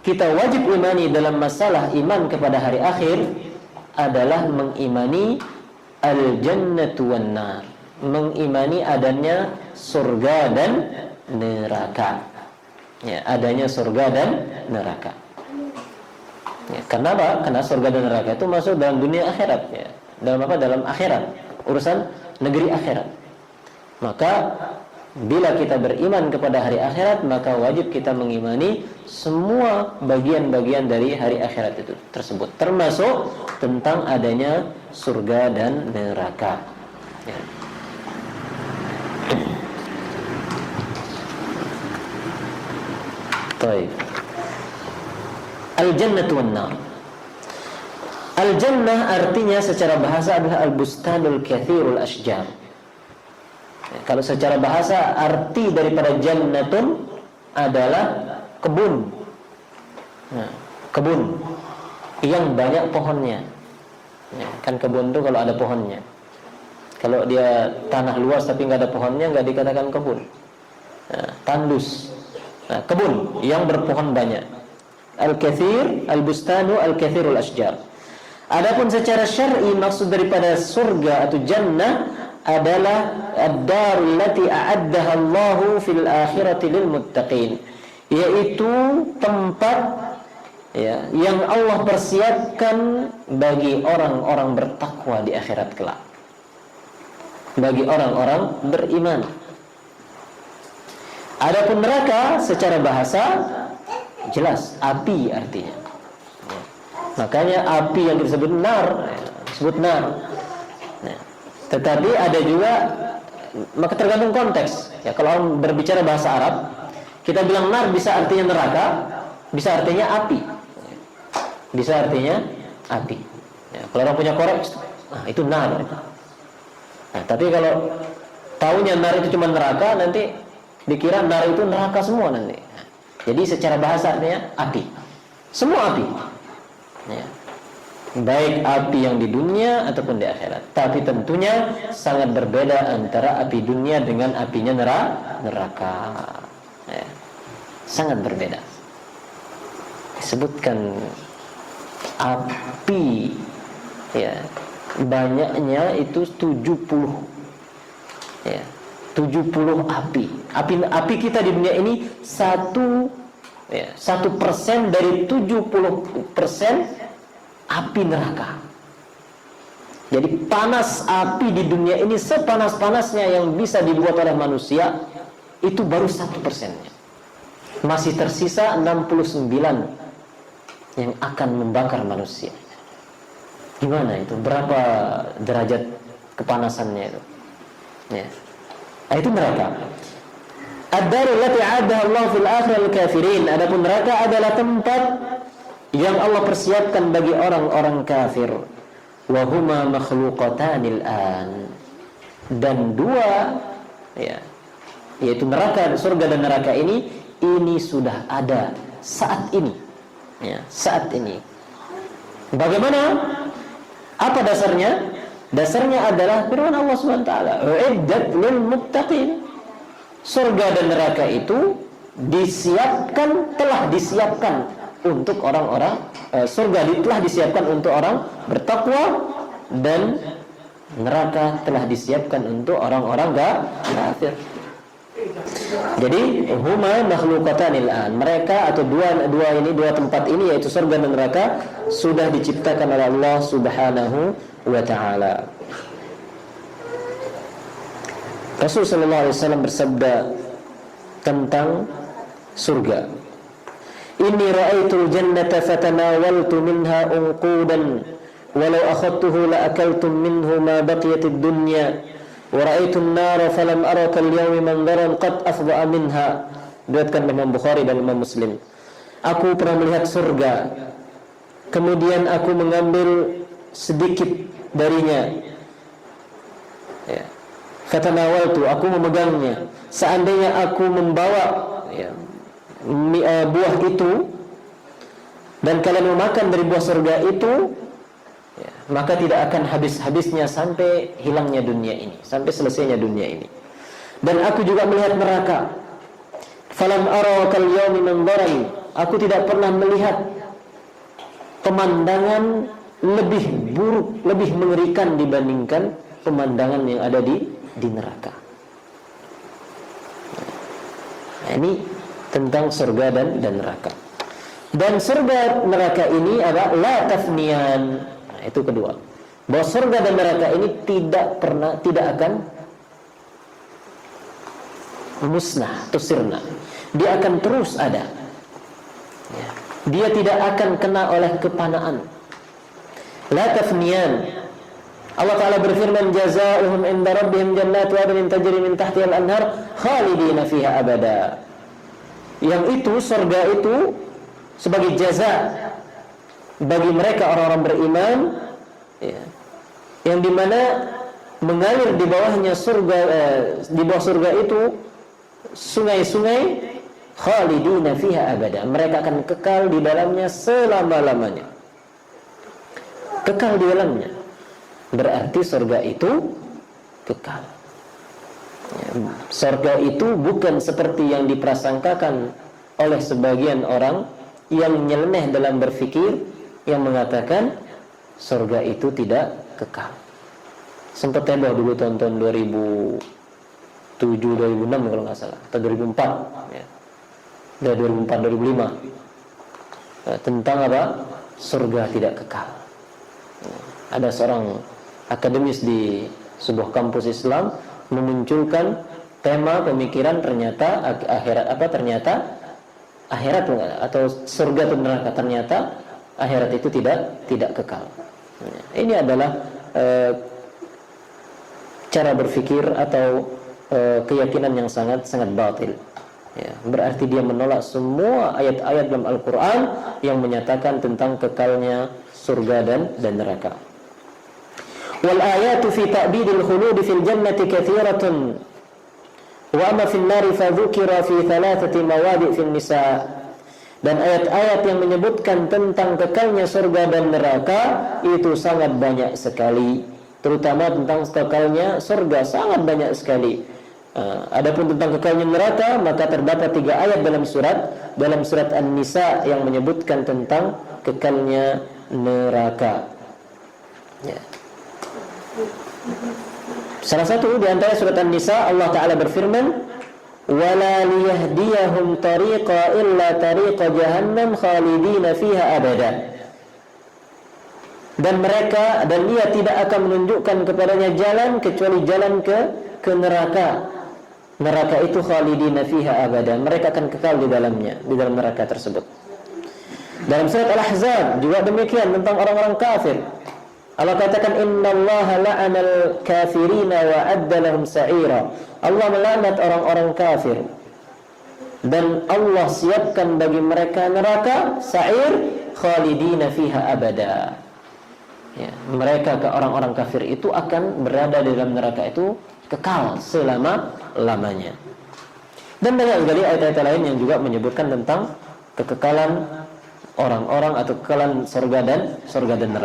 kita wajib imani dalam masalah iman kepada hari akhir adalah mengimani al-jannatu wan nar, mengimani adanya surga dan neraka. Ya, adanya surga dan neraka. Ya, kenapa? Karena surga dan neraka itu masuk dalam dunia akhirat, ya. Dalam apa? Dalam akhirat, urusan negeri akhirat. Maka bila kita beriman kepada hari akhirat, maka wajib kita mengimani semua bagian-bagian dari hari akhirat itu tersebut, termasuk tentang adanya surga dan neraka. Ya. Baik. Al-jannatu wan nar. Al-jannah artinya secara bahasa adalah al-bustanul kathirul ashjar. Kalau secara bahasa arti daripada jannatun adalah kebun. Nah, kebun yang banyak pohonnya. Ya, kan kebun itu kalau ada pohonnya. Kalau dia tanah luas tapi nggak ada pohonnya, nggak dikatakan kebun. Nah, tandus. Nah, kebun yang berpohon banyak. Al-kathir, al-bustanu al-kathirul ashjar. Adapun secara syar'i maksud daripada surga atau jannah adalah ad-darul lati a'addaha Allahu fil akhirati lil muttaqin, yaitu tempat, ya, yang Allah persiapkan bagi orang-orang bertakwa di akhirat kelak, bagi orang-orang beriman. Adapun neraka secara bahasa jelas api artinya. Makanya api yang disebut nar, disebut nar. Nah, tetapi ada juga, maka tergantung konteks. Ya, kalau orang berbicara bahasa Arab, kita bilang nar bisa artinya neraka, bisa artinya api, bisa artinya api. Ya, kalau orang punya korek, itu nar. Nah, tapi kalau taunya nar itu cuma neraka, nanti dikira nar itu neraka semua nanti. Jadi secara bahasa artinya api, semua api. Ya. Baik api yang di dunia ataupun di akhirat. Tapi tentunya sangat berbeda antara api dunia dengan apinya neraka. Ya. Sangat berbeda. Disebutkan api, ya, banyaknya itu 70. Ya, 70 api. Api kita di dunia ini 1% dari 70% api neraka. Jadi panas api di dunia ini sepanas-panasnya yang bisa dibuat oleh manusia itu baru 1%-nya. Masih tersisa 69 yang akan membakar manusia. Gimana itu? Berapa derajat kepanasannya itu? Ya. Nah, itu neraka. Ad-darul lati a'addaha Allah fil akhiril kafirin. Adapun neraka adalah tempat yang Allah persiapkan bagi orang-orang kafir. Wa huma makhluqatanil an. Dan dua, ya, yaitu neraka, surga dan neraka ini sudah ada saat ini. Ya, saat ini. Bagaimana? Apa dasarnya? Dasarnya adalah firman Allah Subhanahu wa taala, "Uiddat lil muttaqin." Surga dan neraka itu telah disiapkan untuk orang-orang, surga telah disiapkan untuk orang bertakwa, dan neraka telah disiapkan untuk orang-orang kafir. Jadi huma makhluqatanil an. Mereka atau dua tempat ini, yaitu surga dan neraka, sudah diciptakan oleh Allah Subhanahu wa taala. Rasul sallallahu alaihi wasallam bersabda tentang surga, "Inni ra'aitul jannata fatanawaltu minha unqudan walau akhadtuhu la akaltum minhu ma baqiyatid dunya wa ra'aitun nara falam araka al-yawma manzaran qad afdha'a minha." Diriwayatkan Imam Bukhari dan Imam Muslim. Aku pernah melihat surga, kemudian aku mengambil sedikit darinya. Ya. Fatanawaltu, aku memegangnya. Seandainya aku membawa, ya, buah itu, dan kalian memakan dari buah surga itu, ya, maka tidak akan habis-habisnya sampai hilangnya dunia ini, sampai selesainya dunia ini. Dan aku juga melihat neraka. Falam ara kal yaumi manzaran aku tidak pernah melihat pemandangan lebih buruk, lebih mengerikan dibandingkan pemandangan yang ada di neraka. Nah, ini tentang surga dan neraka. Dan surga neraka ini adalah la tafniyan. Nah, itu kedua. Bahwa surga dan neraka ini tidak akan musnah, tusirna. Dia akan terus ada. Ya. Dia tidak akan kena oleh kepanaan. La tafniyan. Allah Ta'ala berfirman, jazaohum inda rabbihim jannatu adnin tajri min tahtiha al-anhar khalidina fiha abada. Yang itu, surga itu sebagai jaza bagi mereka orang-orang beriman, ya, yang dimana mengalir di bawahnya surga, di bawah surga itu sungai-sungai khalidina fiha abada. Mereka akan kekal di dalamnya selama-lamanya. Kekal di dalamnya berarti surga itu kekal. Ya, surga itu bukan seperti yang diprasangkakan oleh sebagian orang yang nyeleneh dalam berfikir, yang mengatakan surga itu tidak kekal. Sempat heboh dulu tahun 2007, 2006 kalau nggak salah, atau 2004 ya. Dari 2004, 2005 tentang apa? Surga tidak kekal. Ada seorang akademis di sebuah kampus Islam memunculkan tema pemikiran ternyata akhirat atau surga atau neraka, ternyata akhirat itu tidak kekal. Ini adalah cara berpikir atau keyakinan yang sangat batil. Ya, berarti dia menolak semua ayat-ayat dalam Al-Quran yang menyatakan tentang kekalnya surga dan neraka. Wal ayatu fi ta'bidil khuludi fil jannati katsiratun wa amma fil nari fa dzukira fi thalathati mawadi' fil nisa. Dan ayat-ayat yang menyebutkan tentang kekalnya surga dan neraka itu sangat banyak sekali, terutama tentang kekalnya surga sangat banyak sekali. Adapun tentang kekalnya neraka, maka terdapat 3 ayat dalam surat An-Nisa yang menyebutkan tentang kekalnya neraka. Ya. Salah satu di antara surat An-Nisa, Allah Ta'ala berfirman, وَلَا لِيَهْدِيَهُمْ طَرِيقًا إِلَّا طَرِيقَ جَهَنَّمْ خَالِدِينَ فِيهَا أَبَدًا. Dan dia tidak akan menunjukkan kepadanya jalan kecuali jalan ke neraka. Neraka itu khalidina fiha abada. Mereka akan kekal di dalamnya, di dalam neraka tersebut. Dalam surat Al-Ahzab juga demikian tentang orang-orang kafir. Allah katakan, innallaha la'anal kafirina wa adda lahum sa'ira. Allah melaknat orang-orang kafir dan Allah siapkan bagi mereka neraka sa'ir khalidina fiha abada. Ya, mereka ke orang-orang kafir itu akan berada di dalam neraka itu kekal selama-lamanya. Dan banyak sekali ayat-ayat lain yang juga menyebutkan tentang kekekalan orang-orang atau kekekalan surga dan neraka.